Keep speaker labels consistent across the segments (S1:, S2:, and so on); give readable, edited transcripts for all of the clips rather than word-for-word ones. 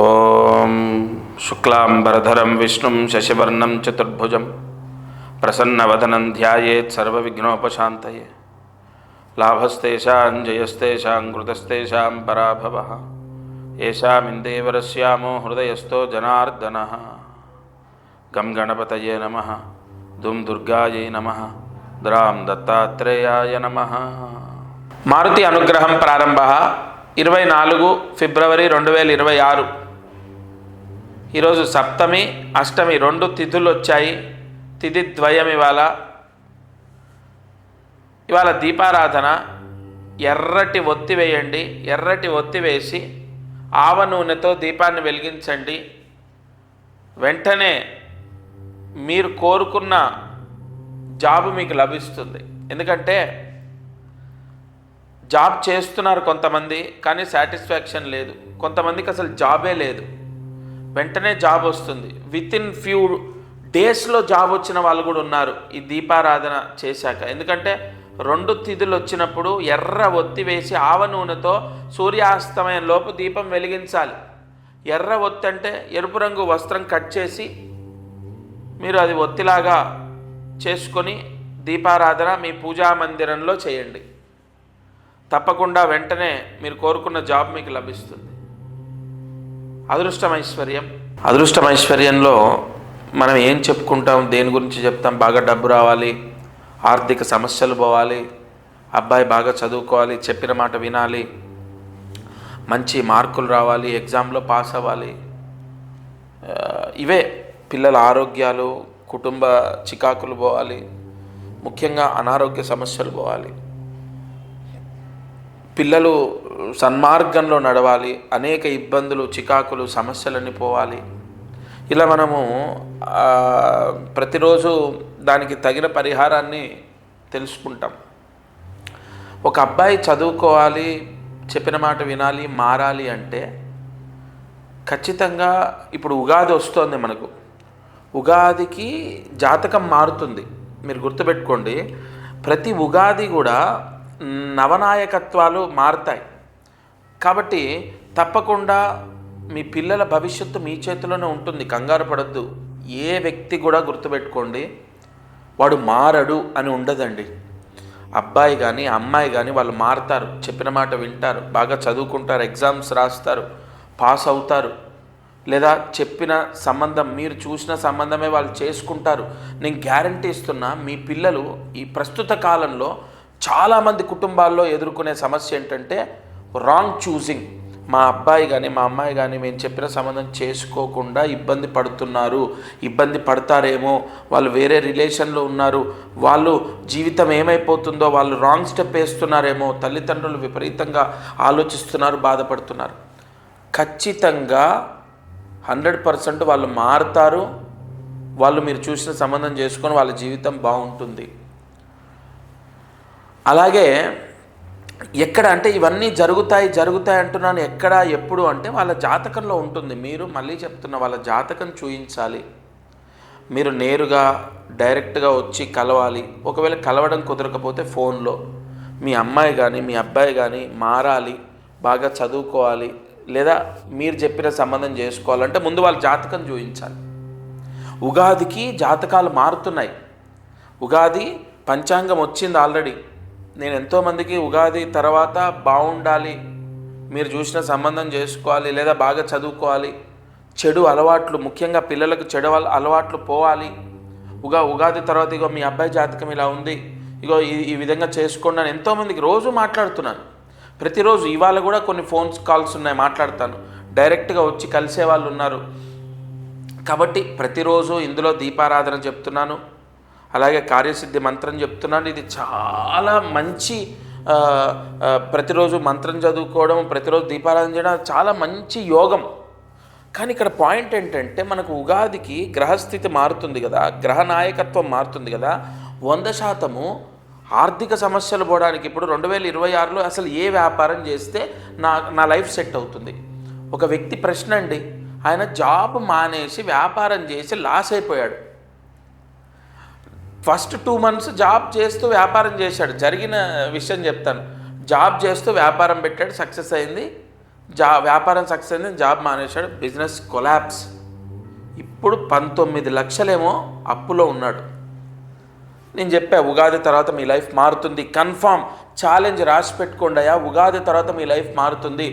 S1: ఓం శుక్లాంబరధరం విష్ణుం శశివర్ణం చతుర్భుజం ప్రసన్నవదనం ధ్యాయేత్ సర్వవిఘ్నోపశాంతయే. లాభస్తేషాం జయస్తేషాం కృతస్తేషాం పరాభవః. ఏషామిందేవరస్యామో హృదయస్థో జనార్దనః. గం గణపతయే నమః. దుం దుర్గాయై నమః. ద్రాం దత్తాత్రేయాయ నమః. మారుతి అనుగ్రహం ప్రారంభ 24 ఫిబ్రవరి 2026. ఈరోజు సప్తమి అష్టమి 2 తిథులు వచ్చాయి. తిథి ద్వయం ఇవాళ దీపారాధన. ఎర్రటి ఒత్తి వేయండి. ఎర్రటి ఒత్తి వేసి ఆవ నూనెతో దీపాన్ని వెలిగించండి. వెంటనే మీరు కోరుకున్న జాబు మీకు లభిస్తుంది. ఎందుకంటే జాబ్ చేస్తున్నారు కొంతమంది, కానీ సాటిస్ఫాక్షన్ లేదు. కొంతమందికి అసలు జాబే లేదు. వెంటనే జాబ్ వస్తుంది. విత్ ఇన్ ఫ్యూ డేస్లో జాబ్ వచ్చిన వాళ్ళు కూడా ఉన్నారు ఈ దీపారాధన చేశాక. ఎందుకంటే 2 తిథులు వచ్చినప్పుడు ఎర్ర ఒత్తి వేసి ఆవ నూనెతో సూర్యాస్తమయం లోపు దీపం వెలిగించాలి. ఎర్ర ఒత్తి అంటే ఎరుపు రంగు వస్త్రం కట్ చేసి మీరు అది ఒత్తిలాగా చేసుకొని దీపారాధన మీ పూజా మందిరంలో చేయండి. తప్పకుండా వెంటనే మీరు కోరుకున్న జాబ్ మీకు లభిస్తుంది. అదృష్టమైశ్వర్యంలో మనం ఏం చెప్పుకుంటాం, దేని గురించి చెప్తాం? బాగా డబ్బు రావాలి, ఆర్థిక సమస్యలు పోవాలి, అబ్బాయి బాగా చదువుకోవాలి, చెప్పిన మాట వినాలి, మంచి మార్కులు రావాలి, ఎగ్జామ్లో పాస్ అవ్వాలి. ఇవే పిల్లల ఆరోగ్యాలు, కుటుంబ చికాకులు పోవాలి, ముఖ్యంగా అనారోగ్య సమస్యలు పోవాలి, పిల్లలు సన్మార్గంలో నడవాలి, అనేక ఇబ్బందులు, చికాకులు, సమస్యలన్నీ పోవాలి. ఇలా మనము ప్రతిరోజు దానికి తగిన పరిహారాన్ని తెలుసుకుంటాం. ఒక అబ్బాయి చదువుకోవాలి, చెప్పిన మాట వినాలి, మారాలి అంటే ఖచ్చితంగా ఇప్పుడు ఉగాది వస్తుంది మనకు. ఉగాదికి జాతకం మారుతుంది. మీరు గుర్తుపెట్టుకోండి, ప్రతి ఉగాది కూడా నవనాయకత్వాలు మారుతాయి. కాబట్టి తప్పకుండా మీ పిల్లల భవిష్యత్తు మీ చేతిలోనే ఉంటుంది. కంగారు పడద్దు. ఏ వ్యక్తి కూడా గుర్తుపెట్టుకోండి, వాడు మారడు అని ఉండదండి. అబ్బాయి కానీ అమ్మాయి కానీ వాళ్ళు మారుతారు, చెప్పిన మాట వింటారు, బాగా చదువుకుంటారు, ఎగ్జామ్స్ రాస్తారు, పాస్ అవుతారు. లేదా చెప్పిన సంబంధం, మీరు చూసిన సంబంధమే వాళ్ళు చేసుకుంటారు. నేను గ్యారంటీ ఇస్తున్నా. మీ పిల్లలు ఈ ప్రస్తుత కాలంలో చాలామంది కుటుంబాల్లో ఎదుర్కొనే సమస్య ఏంటంటే రాంగ్ చూసింగ్. మా అబ్బాయి కానీ మా అమ్మాయి కానీ మేము చెప్పిన సంబంధం చేసుకోకుండా ఇబ్బంది పడుతున్నారు, ఇబ్బంది పడతారేమో, వాళ్ళు వేరే రిలేషన్లో ఉన్నారు, వాళ్ళు జీవితం ఏమైపోతుందో, వాళ్ళు రాంగ్ స్టెప్ వేస్తున్నారేమో, తల్లిదండ్రులు విపరీతంగా ఆలోచిస్తున్నారు, బాధపడుతున్నారు. ఖచ్చితంగా 100% వాళ్ళు మారుతారు. వాళ్ళు మీరు చూసిన సంబంధం చేసుకొని వాళ్ళ జీవితం బాగుంటుంది. అలాగే ఎక్కడ అంటే ఇవన్నీ జరుగుతాయి అంటున్నాను. ఎక్కడ ఎప్పుడు అంటే వాళ్ళ జాతకంలో ఉంటుంది. మీరు మళ్ళీ చెప్తున్న వాళ్ళ జాతకం చూయించాలి. మీరు నేరుగా డైరెక్ట్గా వచ్చి కలవాలి. ఒకవేళ కలవడం కుదరకపోతే ఫోన్లో మీ అమ్మాయి కానీ మీ అబ్బాయి కానీ మారాలి, బాగా చదువుకోవాలి, లేదా మీరు చెప్పిన సంబంధం చేసుకోవాలంటే ముందు వాళ్ళ జాతకం చూయించాలి. ఉగాదికి జాతకాలు మారుతున్నాయి. ఉగాది పంచాంగం వచ్చింది ఆల్రెడీ. నేను ఎంతోమందికి ఉగాది తర్వాత బాగుండాలి, మీరు చూసిన సంబంధం చేసుకోవాలి, లేదా బాగా చదువుకోవాలి, చెడు అలవాట్లు, ముఖ్యంగా పిల్లలకు చెడు అలవాట్లు పోవాలి, ఉగాది తర్వాత ఇగో మీ అబ్బాయి జాతకం ఇలా ఉంది, ఇగో ఈ విధంగా చేసుకోండి అని ఎంతోమందికి రోజు మాట్లాడుతున్నాను. ప్రతిరోజు ఇవాళ కూడా కొన్ని ఫోన్స్ కాల్స్ ఉన్నాయి, మాట్లాడతాను. డైరెక్ట్గా వచ్చి కలిసే వాళ్ళు ఉన్నారు. కాబట్టి ప్రతిరోజు ఇందులో దీపారాధన చెప్తున్నాను, అలాగే కార్యసిద్ధి మంత్రం చెప్తున్నాను. ఇది చాలా మంచి, ప్రతిరోజు మంత్రం చదువుకోవడం, ప్రతిరోజు దీపారాధన చేయడం చాలా మంచి యోగం. కానీ ఇక్కడ పాయింట్ ఏంటంటే మనకు ఉగాదికి గ్రహస్థితి మారుతుంది కదా, గ్రహ నాయకత్వం మారుతుంది కదా. 100% ఆర్థిక సమస్యలు పోవడానికి ఇప్పుడు 2026లో అసలు ఏ వ్యాపారం చేస్తే నా లైఫ్ సెట్ అవుతుంది? ఒక వ్యక్తి ప్రశ్న అండి. ఆయన జాబ్ మానేసి వ్యాపారం చేసి లాస్ అయిపోయాడు. ఫస్ట్ 2 months జాబ్ చేస్తూ వ్యాపారం చేశాడు. జరిగిన విషయం చెప్తాను. జాబ్ చేస్తూ వ్యాపారం పెట్టాడు, సక్సెస్ అయింది, వ్యాపారం సక్సెస్ అయింది, జాబ్ మానేశాడు, బిజినెస్ కొలాప్స్. ఇప్పుడు 19 లక్షలేమో అప్పులో ఉన్నాడు. నేను చెప్పా ఉగాది తర్వాత మీ లైఫ్ మారుతుంది, కన్ఫామ్ ఛాలెంజ్ రాసి పెట్టుకోండి అయ్యా, ఉగాది తర్వాత మీ లైఫ్ మారుతుంది.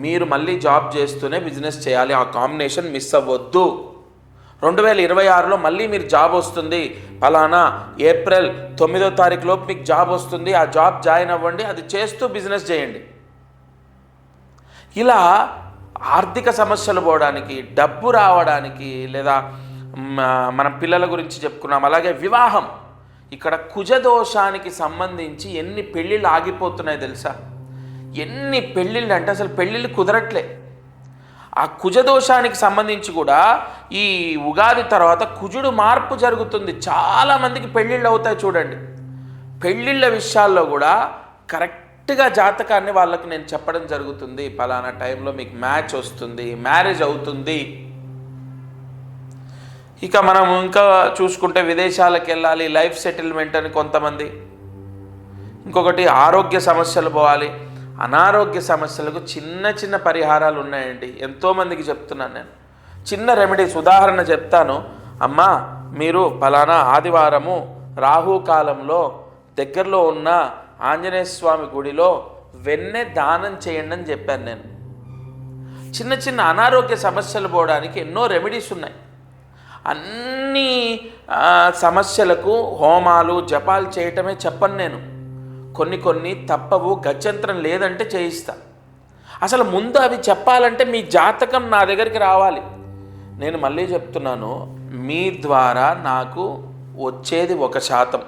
S1: మీరు మళ్ళీ జాబ్ చేస్తూనే బిజినెస్ చేయాలి, ఆ కాంబినేషన్ మిస్ అవ్వద్దు. 2026లో మళ్ళీ మీరు జాబ్ వస్తుంది, ఫలానా ఏప్రిల్ 9వ తారీఖు లోపు మీకు జాబ్ వస్తుంది, ఆ జాబ్ జాయిన్ అవ్వండి, అది చేస్తూ బిజినెస్ చేయండి. ఇలా ఆర్థిక సమస్యలు పోవడానికి, డబ్బు రావడానికి, లేదా మన పిల్లల గురించి చెప్పుకున్నాం, అలాగే వివాహం. ఇక్కడ కుజదోషానికి సంబంధించి ఎన్ని పెళ్ళిళ్ళు ఆగిపోతున్నాయి తెలుసా? ఎన్ని పెళ్ళిళ్ళు అంటే అసలు పెళ్ళిళ్ళు కుదరట్లే. ఆ కుజదోషానికి సంబంధించి కూడా ఈ ఉగాది తర్వాత కుజుడు మార్పు జరుగుతుంది. చాలామందికి పెళ్ళిళ్ళు అవుతాయి చూడండి. పెళ్ళిళ్ళ విషయాల్లో కూడా కరెక్ట్గా జాతకాన్ని వాళ్ళకి నేను చెప్పడం జరుగుతుంది. పలానా టైంలో మీకు మ్యాచ్ వస్తుంది, మ్యారేజ్ అవుతుంది. ఇక మనం ఇంకా చూసుకుంటే విదేశాలకు వెళ్ళాలి, లైఫ్ సెటిల్మెంట్ అని కొంతమంది. ఇంకొకటి ఆరోగ్య సమస్యలు పోవాలి. అనారోగ్య సమస్యలకు చిన్న చిన్న పరిహారాలు ఉన్నాయండి, ఎంతోమందికి చెప్తున్నాను నేను. చిన్న రెమెడీస్, ఉదాహరణ చెప్తాను. అమ్మా, మీరు ఫలానా ఆదివారము రాహుకాలంలో దగ్గరలో ఉన్న ఆంజనేయ స్వామి గుడిలో వెన్నె దానం చేయండి అని చెప్పాను నేను. చిన్న చిన్న అనారోగ్య సమస్యలు పోవడానికి ఎన్నో రెమెడీస్ ఉన్నాయి. అన్ని సమస్యలకు హోమాలు జపాలు చేయటమే చెప్పను నేను. కొన్ని తప్పవు, గత్యంతరం లేదంటే చేయిస్తా. అసలు ముందు అవి చెప్పాలంటే మీ జాతకం నా దగ్గరికి రావాలి. నేను మళ్ళీ చెప్తున్నాను, మీ ద్వారా నాకు వచ్చేది 1%,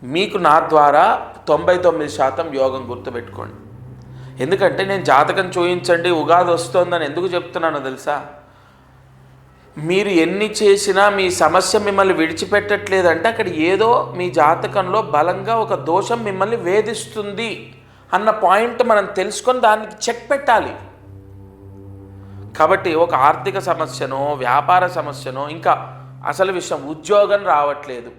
S1: మీకు నా ద్వారా 99% యోగం. గుర్తుపెట్టుకోండి. ఎందుకంటే నేను జాతకం చూయించండి ఉగాది వస్తుందని ఎందుకు చెప్తున్నానో తెలుసా? మీరు ఎన్ని చేసినా మీ సమస్య మిమ్మల్ని విడిచిపెట్టట్లేదంటే అక్కడ ఏదో మీ జాతకంలో బలంగా ఒక దోషం మిమ్మల్ని వేధిస్తుంది అన్న పాయింట్ మనం తెలుసుకొని దానికి చెక్ పెట్టాలి. కాబట్టి ఒక ఆర్థిక సమస్యనో, వ్యాపార సమస్యనో, ఇంకా అసలు విషయం ఉద్యోగం రావట్లేదు,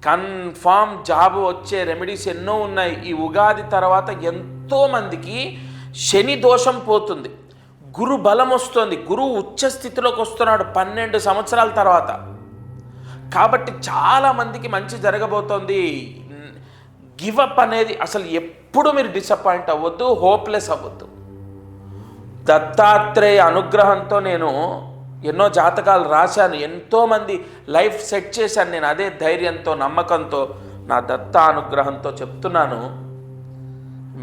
S1: కన్ఫామ్ జాబ్ వచ్చే రెమెడీస్ ఎన్నో ఉన్నాయి. ఈ ఉగాది తర్వాత ఎంతోమందికి శని దోషం పోతుంది, గురు బలం వస్తుంది, గురువు ఉచ్చ స్థితిలోకి వస్తున్నాడు 12 సంవత్సరాల తర్వాత. కాబట్టి చాలామందికి మంచి జరగబోతోంది. గివప్ అనేది అసలు ఎప్పుడు మీరు డిసప్పాయింట్ అవ్వద్దు, హోప్లెస్ అవ్వద్దు. దత్తాత్రేయ అనుగ్రహంతో నేను ఎన్నో జాతకాలు రాశాను, ఎంతోమంది లైఫ్ సెట్ చేశాను నేను. అదే ధైర్యంతో, నమ్మకంతో, నా దత్తా అనుగ్రహంతో చెప్తున్నాను.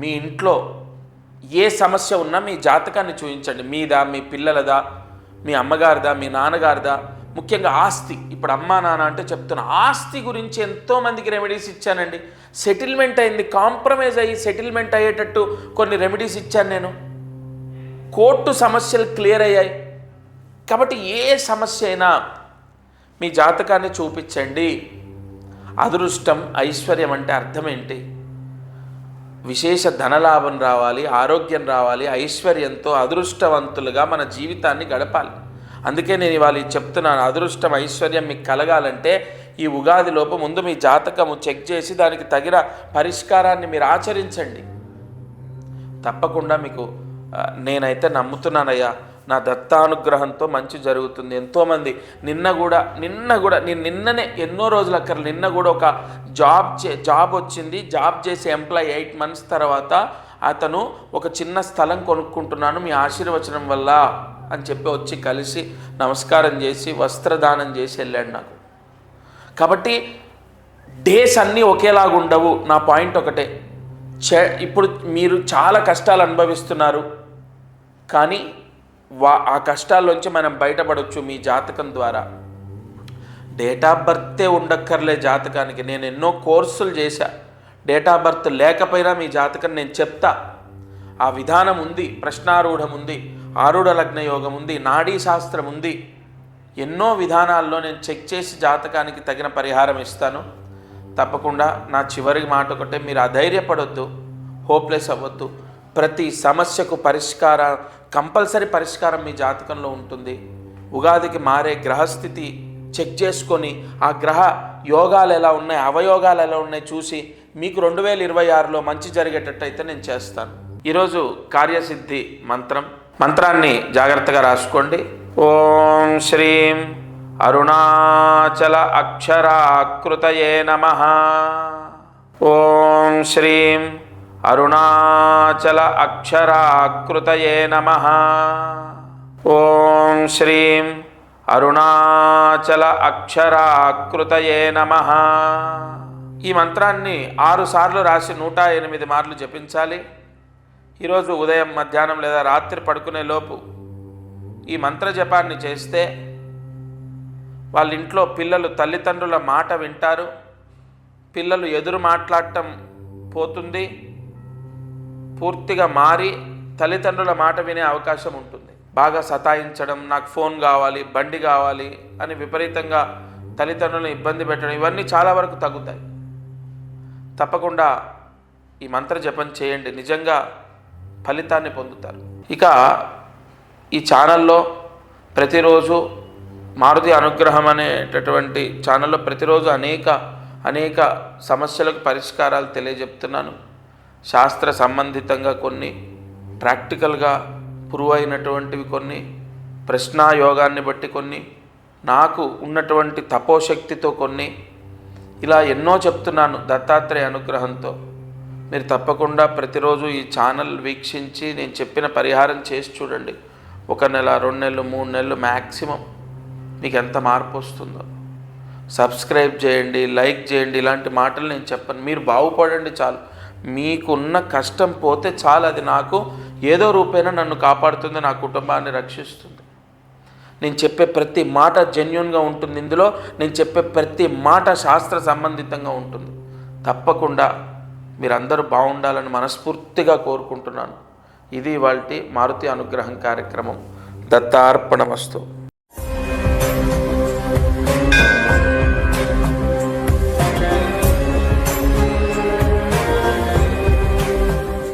S1: మీ ఇంట్లో ఏ సమస్య ఉన్నా మీ జాతకాన్ని చూపించండి. మీదా, మీ పిల్లలదా, మీ అమ్మగారిదా, మీ నాన్నగారిదా, ముఖ్యంగా ఆస్తి. ఇప్పుడు అమ్మా నాన్న అంటే చెప్తున్నా, ఆస్తి గురించి ఎంతోమందికి రెమెడీస్ ఇచ్చానండి. సెటిల్మెంట్ అయింది, కాంప్రమైజ్ అయ్యి సెటిల్మెంట్ అయ్యేటట్టు కొన్ని రెమెడీస్ ఇచ్చాను నేను. కోర్టు సమస్యలు క్లియర్ అయ్యాయి. కాబట్టి ఏ సమస్య అయినా మీ జాతకాన్ని చూపించండి. అదృష్టం, ఐశ్వర్యం అంటే అర్థం ఏంటి? విశేష ధనలాభం రావాలి, ఆరోగ్యం రావాలి, ఐశ్వర్యంతో అదృష్టవంతులుగా మన జీవితాన్ని గడపాలి. అందుకే నేను ఇవాళ చెప్తున్నాను, అదృష్టం ఐశ్వర్యం మీకు కలగాలంటే ఈ ఉగాదిలోపు ముందు మీ జాతకము చెక్ చేసి దానికి తగిన పరిష్కారాన్ని మీరు ఆచరించండి. తప్పకుండా మీకు నేనైతే నమ్ముతున్నానయ్యా, నా దత్తానుగ్రహంతో మంచి జరుగుతుంది. ఎంతోమంది నిన్న కూడా నేను నిన్ననే ఎన్నో రోజులు అక్కర్లేదు, నిన్న కూడా ఒక జాబ్ వచ్చింది. జాబ్ చేసే ఎంప్లాయ్ 8 months తర్వాత అతను ఒక చిన్న స్థలం కొనుక్కుంటున్నాను మీ ఆశీర్వచనం వల్ల అని చెప్పి వచ్చి కలిసి నమస్కారం చేసి వస్త్రదానం చేసి వెళ్ళాడు నాకు. కాబట్టి డేస్ అన్నీ ఒకేలాగా ఉండవు. నా పాయింట్ ఒకటే, ఇప్పుడు మీరు చాలా కష్టాలు అనుభవిస్తున్నారు, కానీ ఆ కష్టాల్లోంచి మనం బయటపడవచ్చు మీ జాతకం ద్వారా. డేట్ ఆఫ్ బర్తే ఉండక్కర్లే జాతకానికి. నేను ఎన్నో కోర్సులు చేశా, డేట్ ఆఫ్ బర్త్ లేకపోయినా మీ జాతకం నేను చెప్తా. ఆ విధానం ఉంది, ప్రశ్నారూఢం ఉంది, ఆరూఢ లగ్న యోగం ఉంది, నాడీ శాస్త్రం ఉంది. ఎన్నో విధానాల్లో నేను చెక్ చేసి జాతకానికి తగిన పరిహారం ఇస్తాను. తప్పకుండా నా చివరి మాట ఒకటే, మీరు అధైర్యపడొద్దు, హోప్లెస్ అవ్వద్దు. ప్రతి సమస్యకు కంపల్సరీ పరిష్కారం మీ జాతకంలో ఉంటుంది. ఉగాదికి మారే గ్రహస్థితి చెక్ చేసుకొని ఆ గ్రహ యోగాలు ఎలా ఉన్నాయి, అవయోగాలు ఎలా ఉన్నాయి చూసి మీకు 2026లో మంచి జరిగేటట్టు అయితే నేను చేస్తాను. ఈరోజు కార్యసిద్ధి మంత్రాన్ని జాగ్రత్తగా రాసుకోండి. ఓం శ్రీం అరుణాచల అక్షరాకృతయే నమః. ఓం శ్రీం అరుణాచల అక్షరాకృతయే నమః. ఓం శ్రీం అరుణాచల అక్షరాకృతయే నమః. ఈ మంత్రాన్ని 6 సార్లు రాసి 108 మార్లు జపించాలి. ఈరోజు ఉదయం, మధ్యాహ్నం లేదా రాత్రి పడుకునే లోపు ఈ మంత్ర జపాన్ని చేస్తే వాళ్ళ ఇంట్లో పిల్లలు తల్లిదండ్రుల మాట వింటారు. పిల్లలు ఎదురు మాట్లాడటం పోతుంది. పూర్తిగా మారి తల్లిదండ్రుల మాట వినే అవకాశం ఉంటుంది. బాగా సతాయించడం, నాకు ఫోన్ కావాలి, బండి కావాలి అని విపరీతంగా తల్లిదండ్రులను ఇబ్బంది పెట్టడం, ఇవన్నీ చాలా వరకు తగ్గుతాయి. తప్పకుండా ఈ మంత్ర జపం చేయండి, నిజంగా ఫలితాన్ని పొందుతారు. ఇక ఈ ఛానల్లో ప్రతిరోజు మారుతి అనుగ్రహం అనేటటువంటి ఛానల్లో ప్రతిరోజు అనేక సమస్యలకు పరిష్కారాలు తెలియజెప్తున్నాను. శాస్త్ర సంబంధితంగా కొన్ని, ప్రాక్టికల్గా ప్రూవ్ అయినటువంటివి కొన్ని, ప్రశ్నాయోగాన్ని బట్టి కొన్ని, నాకు ఉన్నటువంటి తపోశక్తితో కొన్ని, ఇలా ఎన్నో చెప్తున్నాను దత్తాత్రేయ అనుగ్రహంతో. మీరు తప్పకుండా ప్రతిరోజు ఈ ఛానల్ వీక్షించి నేను చెప్పిన పరిహారం చేసి చూడండి. 1 నెల, 2 నెలలు, 3 నెలలు మ్యాక్సిమం మీకు ఎంత మార్పు వస్తుందో. సబ్స్క్రైబ్ చేయండి, లైక్ చేయండి. ఇలాంటి మాటలు నేను చెప్పను. మీరు బాగుపడండి చాలు. మీకున్న కష్టం పోతే చాలు. అది నాకు ఏదో రూపేణ నన్ను కాపాడుతుంది, నా కుటుంబాన్ని రక్షిస్తుంది. నేను చెప్పే ప్రతి మాట జెన్యూన్గా ఉంటుంది. ఇందులో నేను చెప్పే ప్రతి మాట శాస్త్ర సంబంధితంగా ఉంటుంది. తప్పకుండా మీరందరూ బాగుండాలని మనస్ఫూర్తిగా కోరుకుంటున్నాను. ఇది ఇవాల్టి మారుతి అనుగ్రహం కార్యక్రమం. దత్తార్పణమస్తు.